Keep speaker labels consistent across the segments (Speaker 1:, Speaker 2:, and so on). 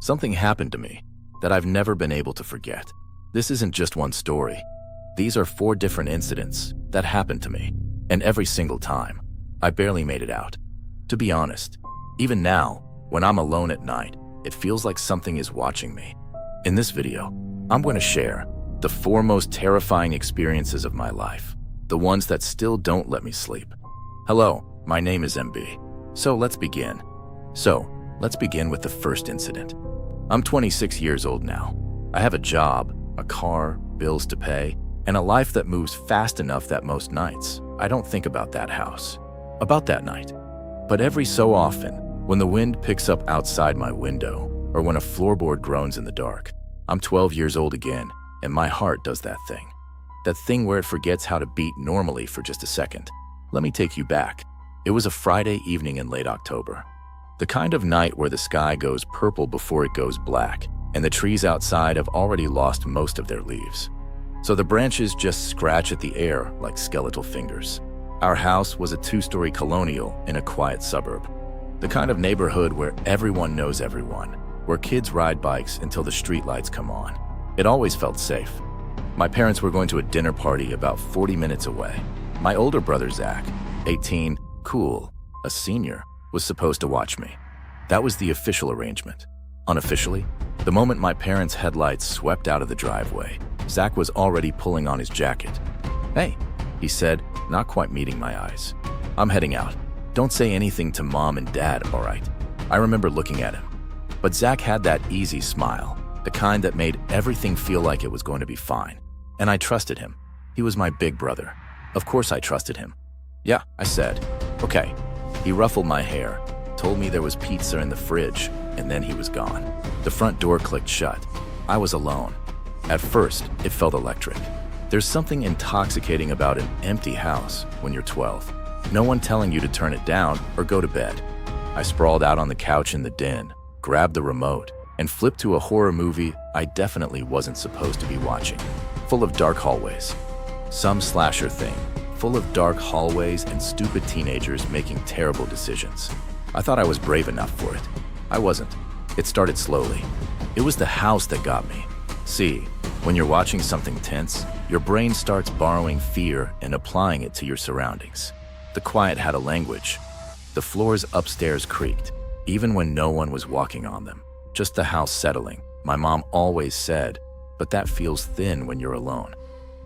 Speaker 1: Something happened to me that I've never been able to forget. This isn't just one story. These are 4 different incidents that happened to me, and every single time, I barely made it out. To be honest, even now, when I'm alone at night, it feels like something is watching me. In this video, I'm going to share the 4 most terrifying experiences of my life, the ones that still don't let me sleep. Hello, my name is MB. So let's begin with the first incident. I'm 26 years old now. I have a job, a car, bills to pay, and a life that moves fast enough that most nights, I don't think about that night. But every so often, when the wind picks up outside my window, or when a floorboard groans in the dark, I'm 12 years old again, and my heart does that thing. That thing where it forgets how to beat normally for just a second. Let me take you back. It was a Friday evening in late October. The kind of night where the sky goes purple before it goes black, and the trees outside have already lost most of their leaves. So the branches just scratch at the air like skeletal fingers. Our house was a 2-story colonial in a quiet suburb. The kind of neighborhood where everyone knows everyone, where kids ride bikes until the streetlights come on. It always felt safe. My parents were going to a dinner party about 40 minutes away. My older brother, Zach, 18, cool, a senior, was supposed to watch me. That was the official arrangement. Unofficially, the moment my parents' headlights swept out of the driveway, Zach was already pulling on his jacket. "Hey," he said, not quite meeting my eyes. "I'm heading out. Don't say anything to Mom and Dad, all right?" I remember looking at him. But Zach had that easy smile, the kind that made everything feel like it was going to be fine. And I trusted him. He was my big brother. Of course I trusted him. "Yeah," I said. "Okay." He ruffled my hair, told me there was pizza in the fridge, and then he was gone. The front door clicked shut. I was alone. At first, it felt electric. There's something intoxicating about an empty house when you're 12. No one telling you to turn it down or go to bed. I sprawled out on the couch in the den, grabbed the remote, and flipped to a horror movie I definitely wasn't supposed to be watching. Full of dark hallways. Some slasher thing. Full of dark hallways and stupid teenagers making terrible decisions. I thought I was brave enough for it. I wasn't. It started slowly. It was the house that got me. See, when you're watching something tense, your brain starts borrowing fear and applying it to your surroundings. The quiet had a language. The floors upstairs creaked, even when no one was walking on them. Just the house settling, my mom always said, but that feels thin when you're alone.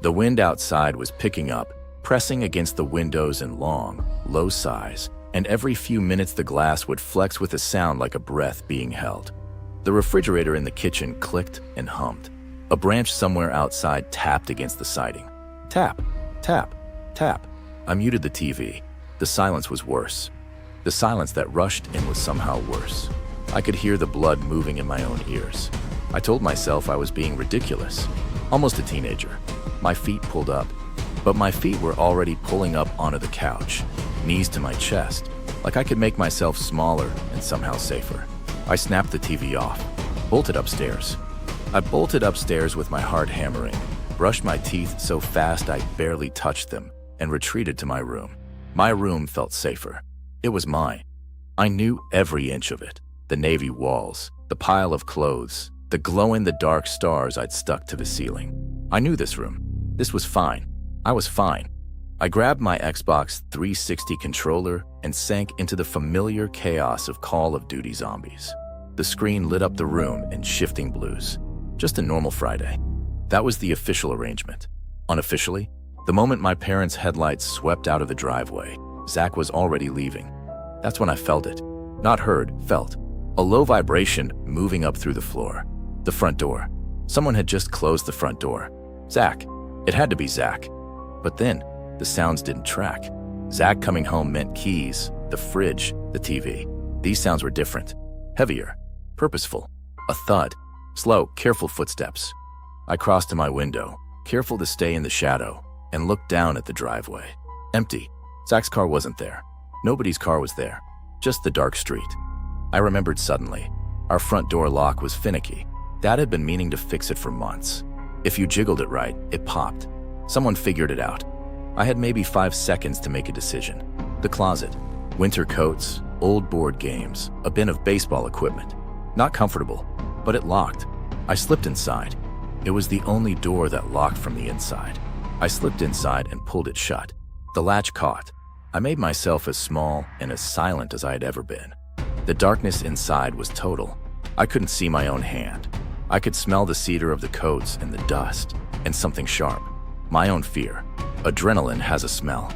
Speaker 1: The wind outside was picking up, pressing against the windows in long, low sighs, and every few minutes the glass would flex with a sound like a breath being held. The refrigerator in the kitchen clicked and hummed. A branch somewhere outside tapped against the siding. Tap, tap, tap. I muted the TV. The silence was worse. The silence that rushed in was somehow worse. I could hear the blood moving in my own ears. I told myself I was being ridiculous, almost a teenager. My feet pulled up, but my feet were already pulling up onto the couch, knees to my chest, like I could make myself smaller and somehow safer. I snapped the TV off, bolted upstairs. I bolted upstairs with my heart hammering, brushed my teeth so fast I barely touched them, and retreated to my room. My room felt safer. It was mine. I knew every inch of it. The navy walls, the pile of clothes, the glow-in-the-dark stars I'd stuck to the ceiling. I knew this room. This was fine. I was fine. I grabbed my Xbox 360 controller and sank into the familiar chaos of Call of Duty Zombies. The screen lit up the room in shifting blues. Just a normal Friday. That was the official arrangement. Unofficially, the moment my parents' headlights swept out of the driveway, Zach was already leaving. That's when I felt it. Not heard, felt. A low vibration moving up through the floor. The front door. Someone had just closed the front door. Zach. It had to be Zach. But then, the sounds didn't track. Zach coming home meant keys, the fridge, the TV. These sounds were different. Heavier. Purposeful. A thud. Slow, careful footsteps. I crossed to my window, careful to stay in the shadow, and looked down at the driveway. Empty. Zach's car wasn't there. Nobody's car was there. Just the dark street. I remembered suddenly. Our front door lock was finicky. Dad had been meaning to fix it for months. If you jiggled it right, it popped. Someone figured it out. I had maybe 5 seconds to make a decision. The closet. Winter coats, old board games, a bin of baseball equipment. Not comfortable, but it locked. I slipped inside. It was the only door that locked from the inside. I slipped inside and pulled it shut. The latch caught. I made myself as small and as silent as I had ever been. The darkness inside was total. I couldn't see my own hand. I could smell the cedar of the coats and the dust, and something sharp. My own fear. Adrenaline has a smell.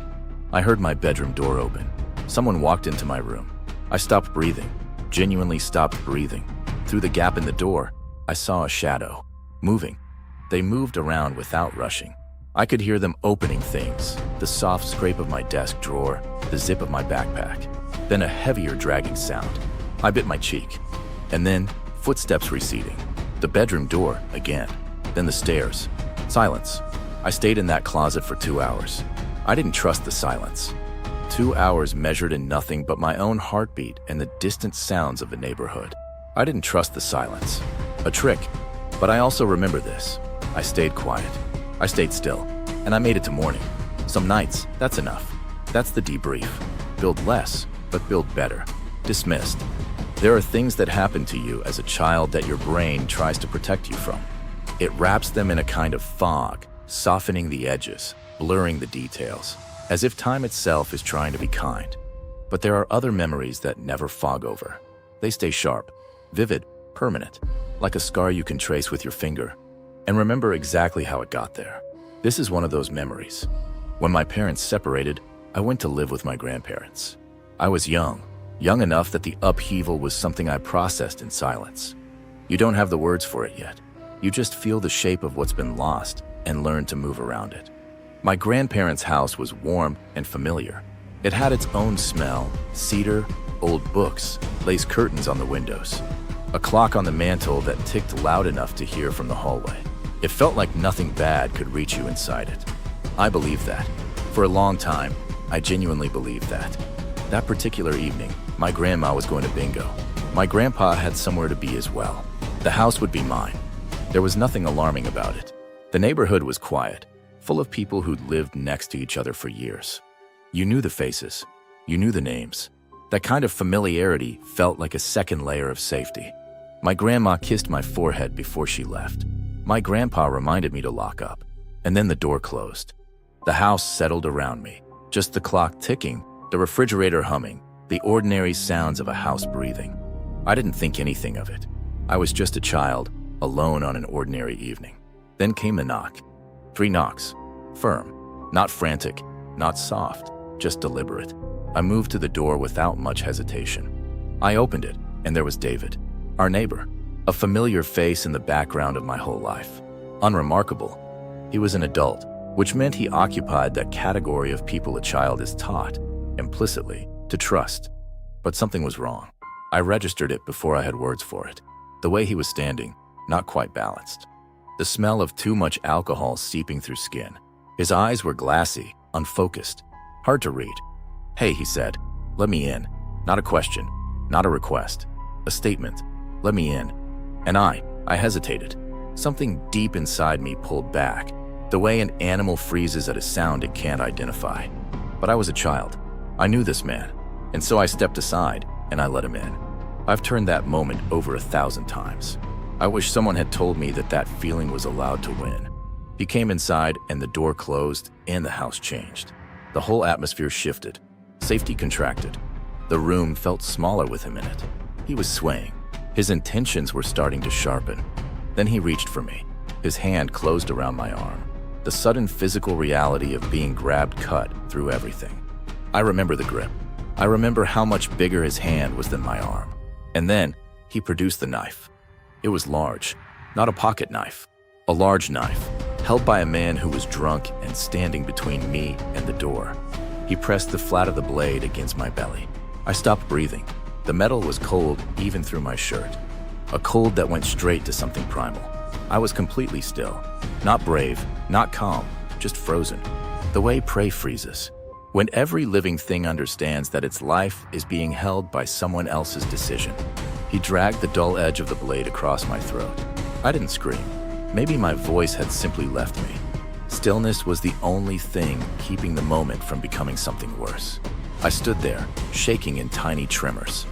Speaker 1: I heard my bedroom door open. Someone walked into my room. I stopped breathing, genuinely stopped breathing. Through the gap in the door, I saw a shadow, moving. They moved around without rushing. I could hear them opening things, the soft scrape of my desk drawer, the zip of my backpack, then a heavier dragging sound. I bit my cheek, and then footsteps receding. The bedroom door again, then the stairs. Silence. I stayed in that closet for 2 hours. I didn't trust the silence. 2 hours measured in nothing but my own heartbeat and the distant sounds of the neighborhood. I didn't trust the silence. A trick. But I also remember this. I stayed quiet. I stayed still. And I made it to morning. Some nights, that's enough. That's the debrief. Build less, but build better. Dismissed. There are things that happen to you as a child that your brain tries to protect you from. It wraps them in a kind of fog, softening the edges, blurring the details, as if time itself is trying to be kind. But there are other memories that never fog over. They stay sharp, vivid, permanent, like a scar you can trace with your finger, and remember exactly how it got there. This is one of those memories. When my parents separated, I went to live with my grandparents. I was young enough that the upheaval was something I processed in silence. You don't have the words for it yet. You just feel the shape of what's been lost and learn to move around it. My grandparents' house was warm and familiar. It had its own smell, cedar, old books, lace curtains on the windows, a clock on the mantle that ticked loud enough to hear from the hallway. It felt like nothing bad could reach you inside it. I believed that. For a long time, I genuinely believed that. That particular evening, my grandma was going to bingo. My grandpa had somewhere to be as well. The house would be mine. There was nothing alarming about it. The neighborhood was quiet, full of people who'd lived next to each other for years. You knew the faces. You knew the names. That kind of familiarity felt like a second layer of safety. My grandma kissed my forehead before she left. My grandpa reminded me to lock up, and then the door closed. The house settled around me, just the clock ticking, the refrigerator humming, the ordinary sounds of a house breathing. I didn't think anything of it. I was just a child, alone on an ordinary evening. Then came the knock. 3 knocks. Firm. Not frantic, not soft, just deliberate. I moved to the door without much hesitation. I opened it, and there was David, our neighbor, a familiar face in the background of my whole life. Unremarkable. He was an adult, which meant he occupied that category of people a child is taught, implicitly, to trust. But something was wrong. I registered it before I had words for it. The way he was standing, not quite balanced. The smell of too much alcohol seeping through skin. His eyes were glassy, unfocused, hard to read. "Hey," he said, "let me in." Not a question, not a request, a statement. "Let me in." And I hesitated. Something deep inside me pulled back, the way an animal freezes at a sound it can't identify. But I was a child. I knew this man, and so I stepped aside and I let him in. I've turned that moment over 1,000 times. I wish someone had told me that that feeling was allowed to win. He came inside and the door closed and the house changed. The whole atmosphere shifted. Safety contracted. The room felt smaller with him in it. He was swaying. His intentions were starting to sharpen. Then he reached for me. His hand closed around my arm. The sudden physical reality of being grabbed cut through everything. I remember the grip. I remember how much bigger his hand was than my arm. And then he produced the knife. It was large, not a pocket knife. A large knife, held by a man who was drunk and standing between me and the door. He pressed the flat of the blade against my belly. I stopped breathing. The metal was cold even through my shirt. A cold that went straight to something primal. I was completely still. Not brave, not calm, just frozen. The way prey freezes. When every living thing understands that its life is being held by someone else's decision. He dragged the dull edge of the blade across my throat. I didn't scream. Maybe my voice had simply left me. Stillness was the only thing keeping the moment from becoming something worse. I stood there, shaking in tiny tremors.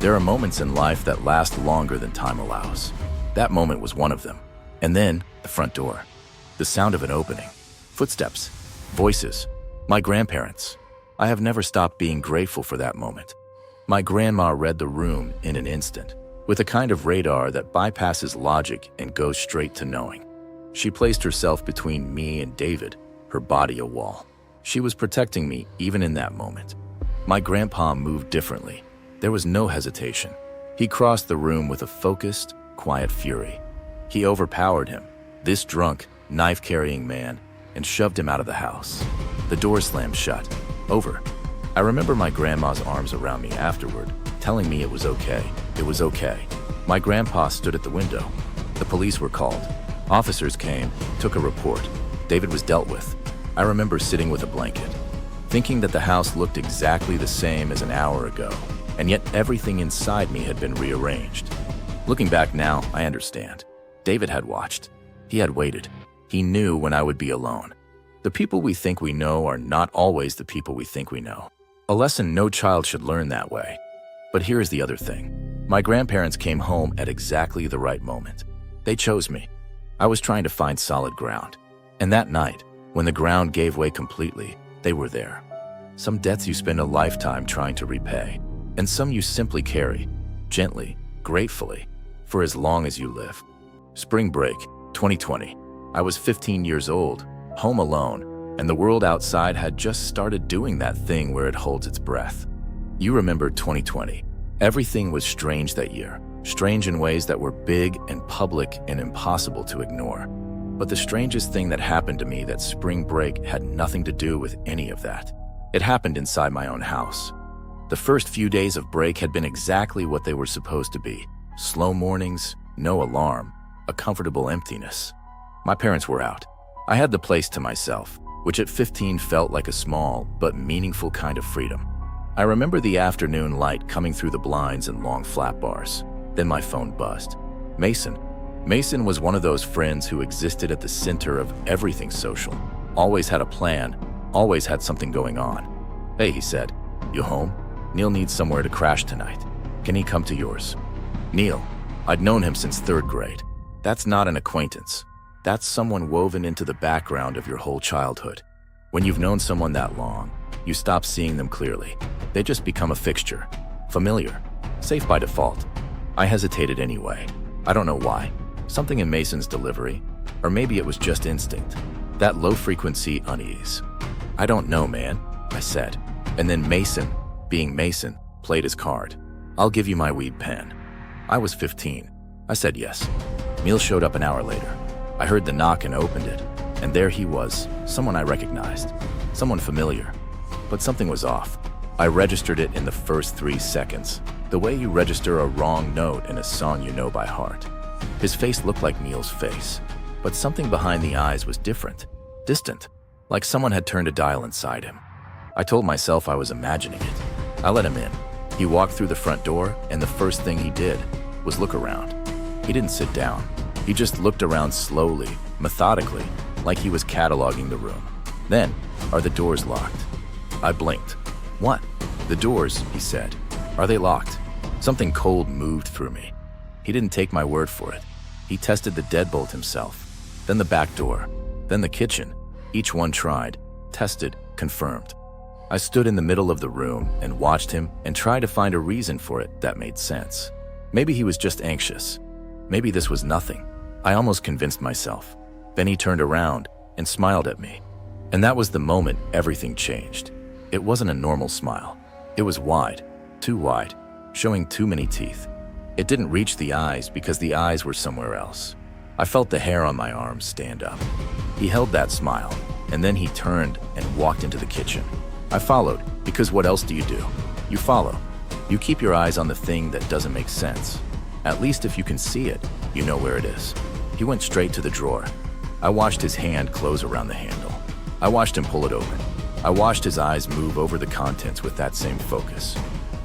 Speaker 1: There are moments in life that last longer than time allows. That moment was one of them. And then, the front door. The sound of it opening. Footsteps. Voices. My grandparents. I have never stopped being grateful for that moment. My grandma read the room in an instant, with a kind of radar that bypasses logic and goes straight to knowing. She placed herself between me and David, her body a wall. She was protecting me even in that moment. My grandpa moved differently. There was no hesitation. He crossed the room with a focused, quiet fury. He overpowered him, this drunk, knife-carrying man, and shoved him out of the house. The door slammed shut. Over. I remember my grandma's arms around me afterward, telling me it was okay. It was okay. My grandpa stood at the window. The police were called. Officers came, took a report. David was dealt with. I remember sitting with a blanket, thinking that the house looked exactly the same as an hour ago, and yet everything inside me had been rearranged. Looking back now, I understand. David had watched. He had waited. He knew when I would be alone. The people we think we know are not always the people we think we know. A lesson no child should learn that way. But here's the other thing. My grandparents came home at exactly the right moment. They chose me. I was trying to find solid ground. And that night, when the ground gave way completely, they were there. Some debts you spend a lifetime trying to repay, and some you simply carry, gently, gratefully, for as long as you live. Spring break, 2020. I was 15 years old, home alone, and the world outside had just started doing that thing where it holds its breath. You remember 2020. Everything was strange that year, strange in ways that were big and public and impossible to ignore. But the strangest thing that happened to me that spring break had nothing to do with any of that. It happened inside my own house. The first few days of break had been exactly what they were supposed to be. Slow mornings, no alarm, a comfortable emptiness. My parents were out. I had the place to myself, which at 15 felt like a small but meaningful kind of freedom. I remember the afternoon light coming through the blinds and long flat bars. Then my phone buzzed. Mason. Mason was one of those friends who existed at the center of everything social. Always had a plan, always had something going on. Hey, he said, you home? Neil needs somewhere to crash tonight. Can he come to yours? Neil. I'd known him since 3rd grade. That's not an acquaintance. That's someone woven into the background of your whole childhood. When you've known someone that long, you stop seeing them clearly. They just become a fixture. Familiar. Safe by default. I hesitated anyway. I don't know why. Something in Mason's delivery. Or maybe it was just instinct. That low-frequency unease. I don't know, man, I said. And then Mason, being Mason, played his card. I'll give you my weed pen. I was 15. I said yes. Neil showed up an hour later. I heard the knock and opened it. And there he was, someone I recognized. Someone familiar. But something was off. I registered it in the first 3 seconds. The way you register a wrong note in a song you know by heart. His face looked like Neil's face, but something behind the eyes was different, distant, like someone had turned a dial inside him. I told myself I was imagining it. I let him in. He walked through the front door, and the first thing he did was look around. He didn't sit down. He just looked around slowly, methodically, like he was cataloging the room. Then, are the doors locked? I blinked. What? The doors, he said. Are they locked? Something cold moved through me. He didn't take my word for it. He tested the deadbolt himself, then the back door, then the kitchen. Each one tried, tested, confirmed. I stood in the middle of the room and watched him and tried to find a reason for it that made sense. Maybe he was just anxious. Maybe this was nothing. I almost convinced myself. Then he turned around and smiled at me. And that was the moment everything changed. It wasn't a normal smile. It was wide, too wide, showing too many teeth. It didn't reach the eyes because the eyes were somewhere else. I felt the hair on my arms stand up. He held that smile, and then he turned and walked into the kitchen. I followed, because what else do you do? You follow. You keep your eyes on the thing that doesn't make sense. At least if you can see it, you know where it is. He went straight to the drawer. I watched his hand close around the handle. I watched him pull it open. I watched his eyes move over the contents with that same focus.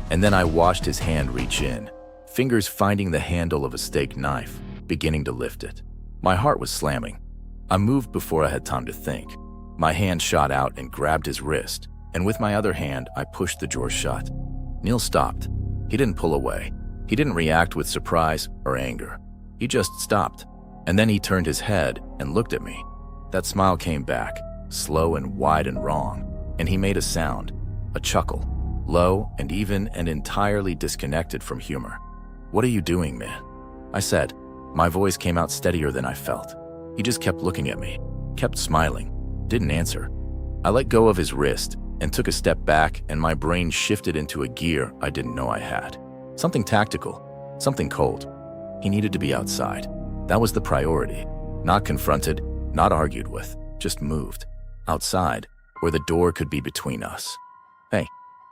Speaker 1: And then I watched his hand reach in, fingers finding the handle of a steak knife, beginning to lift it. My heart was slamming. I moved before I had time to think. My hand shot out and grabbed his wrist, and with my other hand, I pushed the drawer shut. Neil stopped. He didn't pull away. He didn't react with surprise or anger. He just stopped. And then he turned his head and looked at me. That smile came back, slow and wide and wrong, and he made a sound, a chuckle, low and even and entirely disconnected from humor. "What are you doing, man?" I said. My voice came out steadier than I felt. He just kept looking at me, kept smiling, didn't answer. I let go of his wrist and took a step back, and my brain shifted into a gear I didn't know I had. Something tactical, something cold. He needed to be outside. That was the priority. Not confronted, not argued with, just moved. Outside, where the door could be between us. "Hey,"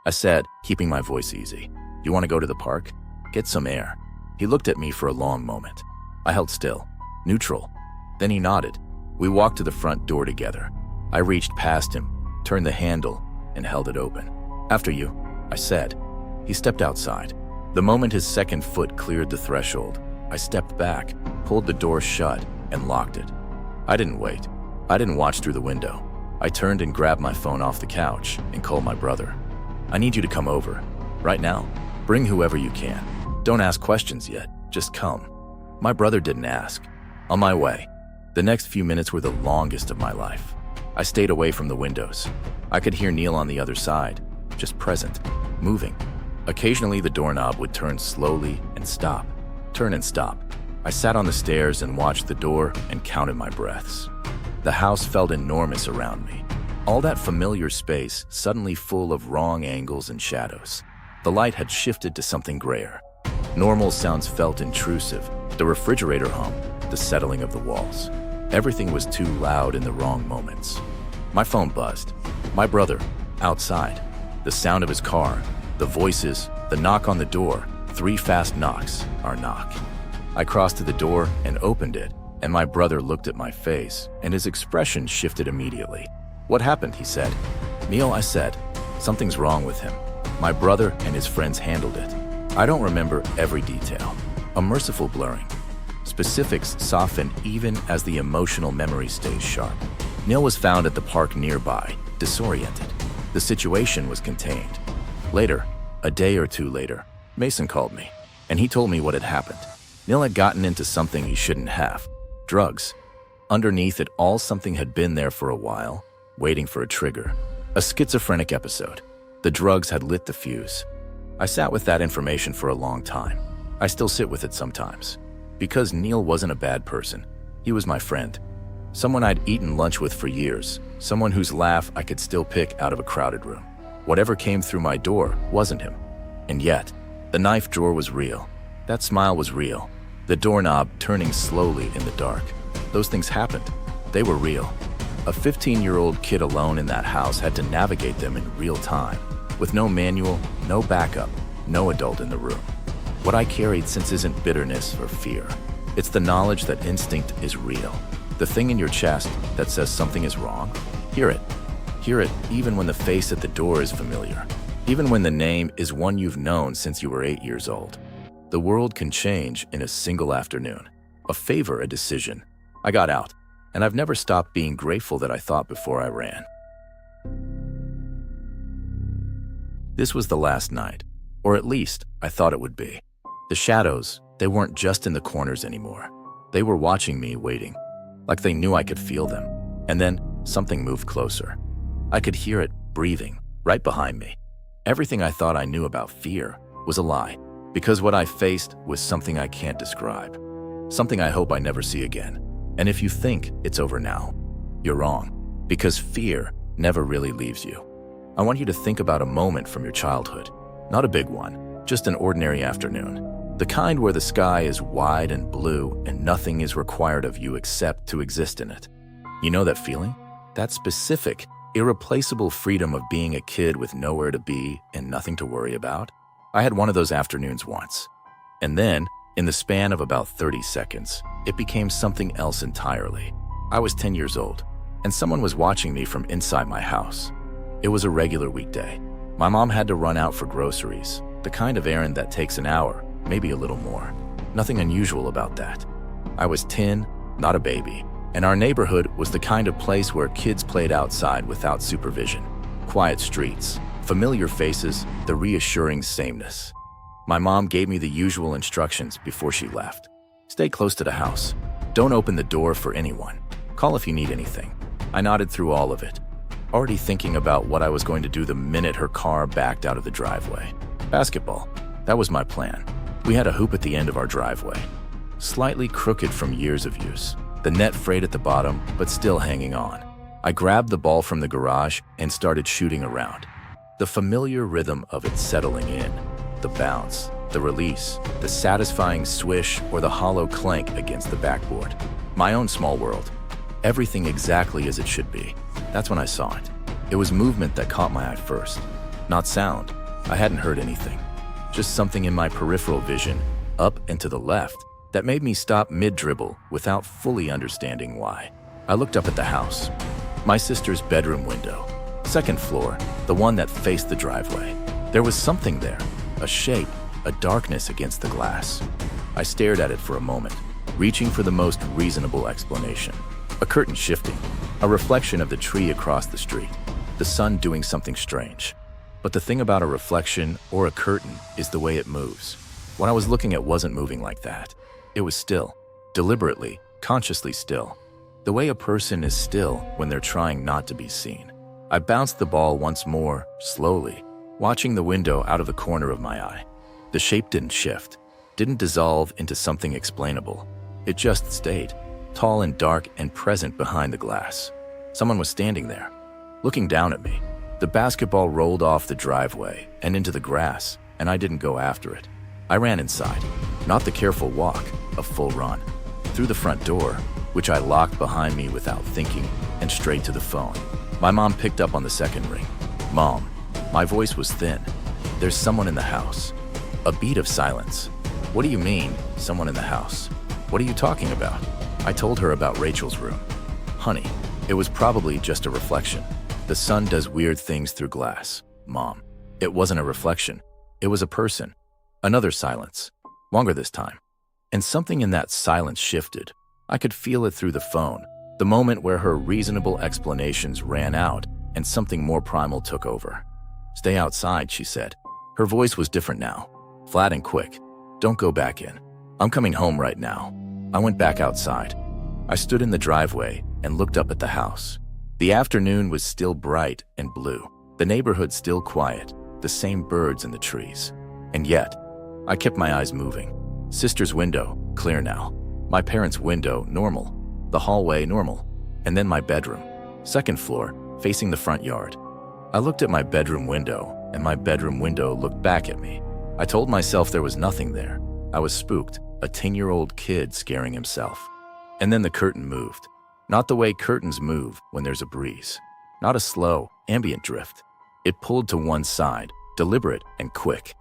Speaker 1: I said, keeping my voice easy. "You want to go to the park? Get some air." He looked at me for a long moment. I held still, neutral. Then he nodded. We walked to the front door together. I reached past him, turned the handle, and held it open. "After you," I said. He stepped outside. The moment his second foot cleared the threshold, I stepped back, pulled the door shut, and locked it. I didn't wait. I didn't watch through the window. I turned and grabbed my phone off the couch and called my brother. "I need you to come over. Right now. Bring whoever you can. Don't ask questions yet. Just come." My brother didn't ask. On my way. The next few minutes were the longest of my life. I stayed away from the windows. I could hear Neil on the other side, just present, moving. Occasionally the doorknob would turn slowly and stop, turn and stop. I sat on the stairs and watched the door and counted my breaths. The house felt enormous around me. All that familiar space suddenly full of wrong angles and shadows. The light had shifted to something grayer. Normal sounds felt intrusive. The refrigerator hum, the settling of the walls. Everything was too loud in the wrong moments. My phone buzzed. My brother, outside. The sound of his car, the voices, the knock on the door, 3 fast knocks, our knock. I crossed to the door and opened it, and my brother looked at my face, and his expression shifted immediately. "What happened?" he said. "Neil," I said. "Something's wrong with him." My brother and his friends handled it. I don't remember every detail. A merciful blurring. Specifics soften even as the emotional memory stays sharp. Neil was found at the park nearby, disoriented. The situation was contained. Later, a day or two later, Mason called me, and he told me what had happened. Neil had gotten into something he shouldn't have. Drugs. Underneath it all, something had been there for a while, waiting for a trigger. A schizophrenic episode. The drugs had lit the fuse. I sat with that information for a long time. I still sit with it sometimes. Because Neil wasn't a bad person. He was my friend. Someone I'd eaten lunch with for years. Someone whose laugh I could still pick out of a crowded room. Whatever came through my door wasn't him. And yet, the knife drawer was real. That smile was real. The doorknob turning slowly in the dark. Those things happened. They were real. A 15-year-old kid alone in that house had to navigate them in real time, with no manual, no backup, no adult in the room. What I carried since isn't bitterness or fear. It's the knowledge that instinct is real. The thing in your chest that says something is wrong, hear it. Hear it even when the face at the door is familiar. Even when the name is one you've known since you were 8 years old. The world can change in a single afternoon. A favor, a decision. I got out, and I've never stopped being grateful that I thought before I ran. This was the last night, or at least I thought it would be. The shadows, they weren't just in the corners anymore. They were watching me, waiting, like they knew I could feel them. And then something moved closer. I could hear it breathing right behind me. Everything I thought I knew about fear was a lie, because what I faced was something I can't describe, something I hope I never see again. And if you think it's over now, you're wrong, because fear never really leaves you. I want you to think about a moment from your childhood, not a big one, just an ordinary afternoon. The kind where the sky is wide and blue and nothing is required of you except to exist in it. You know that feeling? That specific, irreplaceable freedom of being a kid with nowhere to be and nothing to worry about? I had one of those afternoons once. And then, in the span of about 30 seconds, it became something else entirely. I was 10 years old, and someone was watching me from inside my house. It was a regular weekday. My mom had to run out for groceries, the kind of errand that takes an hour, maybe a little more. Nothing unusual about that. I was 10, not a baby, and our neighborhood was the kind of place where kids played outside without supervision. Quiet streets, familiar faces, the reassuring sameness. My mom gave me the usual instructions before she left. Stay close to the house. Don't open the door for anyone. Call if you need anything. I nodded through all of it, already thinking about what I was going to do the minute her car backed out of the driveway. Basketball. That was my plan. We had a hoop at the end of our driveway, slightly crooked from years of use. The net frayed at the bottom, but still hanging on. I grabbed the ball from the garage and started shooting around. The familiar rhythm of it settling in, the bounce, the release, the satisfying swish, or the hollow clank against the backboard. My own small world. Everything exactly as it should be. That's when I saw it. It was movement that caught my eye first, not sound. I hadn't heard anything. Just something in my peripheral vision, up and to the left, that made me stop mid-dribble without fully understanding why. I looked up at the house. My sister's bedroom window. Second floor, the one that faced the driveway. There was something there, a shape, a darkness against the glass. I stared at it for a moment, reaching for the most reasonable explanation. A curtain shifting, a reflection of the tree across the street, the sun doing something strange. But the thing about a reflection or a curtain is the way it moves. What I was looking at wasn't moving like that. It was still, deliberately, consciously still. The way a person is still when they're trying not to be seen. I bounced the ball once more, slowly, watching the window out of the corner of my eye. The shape didn't shift, didn't dissolve into something explainable. It just stayed, tall and dark and present behind the glass. Someone was standing there, looking down at me. The basketball rolled off the driveway and into the grass, and I didn't go after it. I ran inside, not the careful walk, a full run, through the front door, which I locked behind me without thinking, and straight to the phone. My mom picked up on the second ring. Mom, my voice was thin. There's someone in the house. A beat of silence. What do you mean, someone in the house? What are you talking about? I told her about Rachel's room. Honey, it was probably just a reflection. The sun does weird things through glass. Mom, it wasn't a reflection. It was a person. Another silence. Longer this time. And something in that silence shifted. I could feel it through the phone. The moment where her reasonable explanations ran out and something more primal took over. Stay outside, she said. Her voice was different now. Flat and quick. Don't go back in. I'm coming home right now. I went back outside. I stood in the driveway and looked up at the house. The afternoon was still bright and blue. The neighborhood still quiet. The same birds in the trees. And yet, I kept my eyes moving. Sister's window, clear now. My parents' window, normal. The hallway, normal. And then my bedroom. Second floor, facing the front yard. I looked at my bedroom window, and my bedroom window looked back at me. I told myself there was nothing there. I was spooked, a 10-year-old kid scaring himself. And then the curtain moved. Not the way curtains move when there's a breeze. Not a slow, ambient drift. It pulled to one side, deliberate and quick.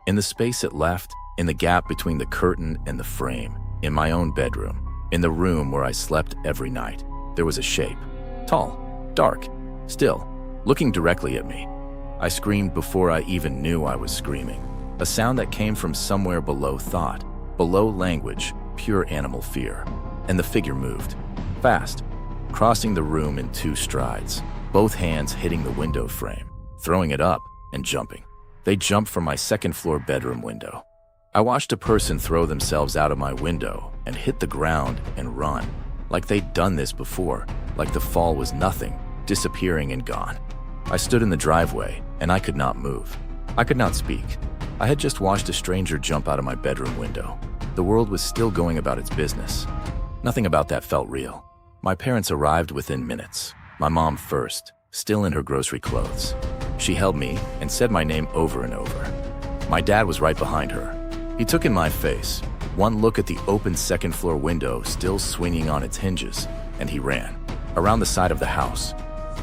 Speaker 1: In the space it left, in the gap between the curtain and the frame, in my own bedroom, in the room where I slept every night, there was a shape. Tall, dark, still, looking directly at me. I screamed before I even knew I was screaming. A sound that came from somewhere below thought, below language, pure animal fear. And the figure moved. Fast, crossing the room in 2 strides, both hands hitting the window frame, throwing it up and jumping. They jumped from my second-floor bedroom window. I watched a person throw themselves out of my window and hit the ground and run, like they'd done this before, like the fall was nothing, disappearing and gone. I stood in the driveway, and I could not move. I could not speak. I had just watched a stranger jump out of my bedroom window. The world was still going about its business. Nothing about that felt real. My parents arrived within minutes. My mom first, still in her grocery clothes. She held me and said my name over and over. My dad was right behind her. He took in my face, one look at the open second-floor window still swinging on its hinges, and he ran. Around the side of the house.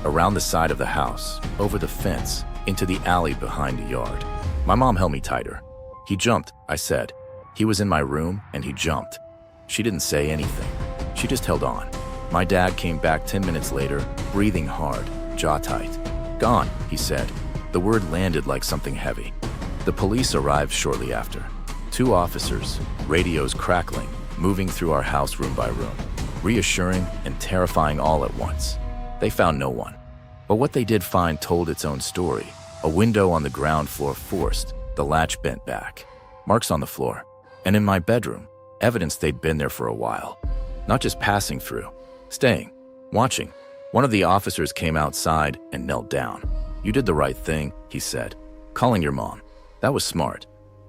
Speaker 1: Around the side of the house, over the fence, into the alley behind the yard. My mom held me tighter. He jumped, I said. He was in my room, and he jumped. She didn't say anything. She just held on. My dad came back 10 minutes later, breathing hard, jaw tight. Gone, he said. The word landed like something heavy. The police arrived shortly after. 2 officers, radios crackling, moving through our house room by room, reassuring and terrifying all at once. They found no one. But what they did find told its own story. A window on the ground floor forced, the latch bent back. marks on the floor, and in my bedroom, evidence they'd been there for a while. Not just passing through, staying, watching. One of the officers came outside and knelt down. "You did the right thing," he said. "Calling your mom. That was smart."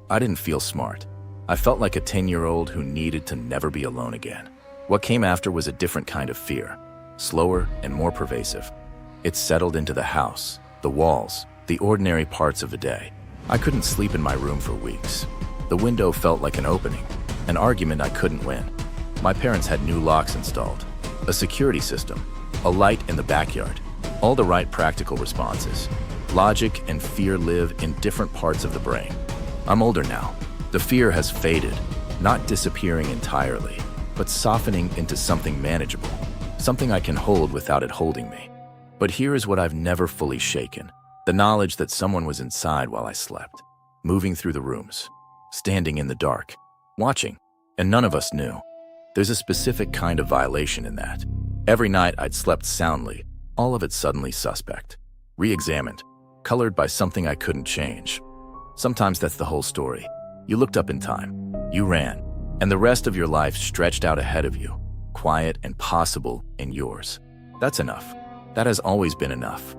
Speaker 1: I didn't feel smart. I felt like a 10-year-old who needed to never be alone again. What came after was a different kind of fear, slower and more pervasive. It settled into the house, the walls, the ordinary parts of the day. I couldn't sleep in my room for weeks. The window felt like an opening, an argument I couldn't win. My parents had new locks installed, a security system, a light in the backyard, all the right practical responses. Logic and fear live in different parts of the brain. I'm older now. The fear has faded, not disappearing entirely, but softening into something manageable, something I can hold without it holding me. But here is what I've never fully shaken: the knowledge that someone was inside while I slept, moving through the rooms, standing in the dark, watching, and none of us knew. There's a specific kind of violation in that. Every night I'd slept soundly, all of it suddenly suspect, re-examined, colored by something I couldn't change. Sometimes that's the whole story. You looked up in time, you ran, and the rest of your life stretched out ahead of you, quiet and possible in yours. That's enough. That has always been enough.